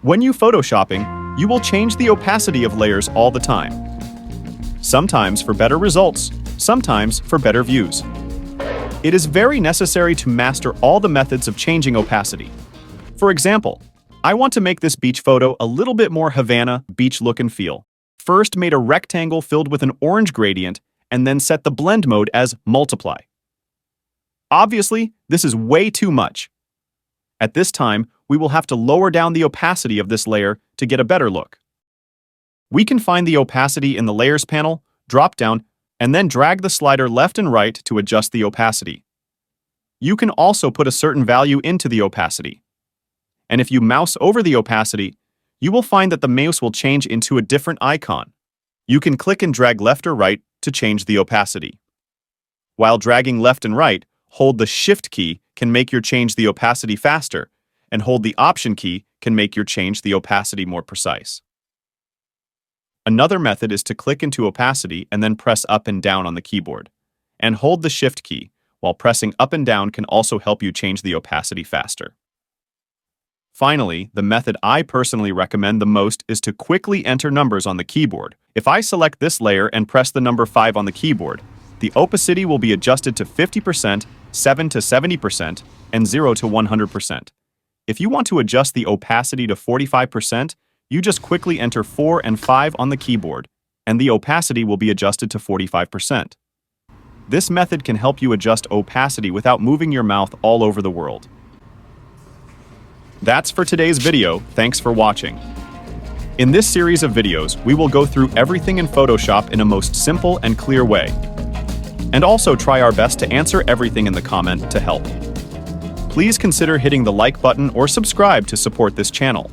When you photoshopping, you will change the opacity of layers all the time. Sometimes for better results, sometimes for better views. It is very necessary to master all the methods of changing opacity. For example, I want to make this beach photo a little bit more Havana beach look and feel. First, made a rectangle filled with an orange gradient and then set the blend mode as multiply. Obviously, this is way too much. At this time, we will have to lower down the opacity of this layer to get a better look. We can find the opacity in the Layers panel, drop down, and then drag the slider left and right to adjust the opacity. You can also put a certain value into the opacity. And if you mouse over the opacity, you will find that the mouse will change into a different icon. You can click and drag left or right to change the opacity. While dragging left and right, hold the Shift key can make your change the opacity faster, and hold the Option key can make your change the opacity more precise. Another method is to click into opacity and then press up and down on the keyboard, and hold the Shift key, while pressing up and down can also help you change the opacity faster. Finally, the method I personally recommend the most is to quickly enter numbers on the keyboard. If I select this layer and press the number 5 on the keyboard, the opacity will be adjusted to 50%, 7 to 70%, and 0 to 100%. If you want to adjust the opacity to 45%, you just quickly enter 4 and 5 on the keyboard, and the opacity will be adjusted to 45%. This method can help you adjust opacity without moving your mouth all over the world. That's for today's video. Thanks for watching. In this series of videos, we will go through everything in Photoshop in a most simple and clear way, and also try our best to answer everything in the comment to help. Please consider hitting the like button or subscribe to support this channel.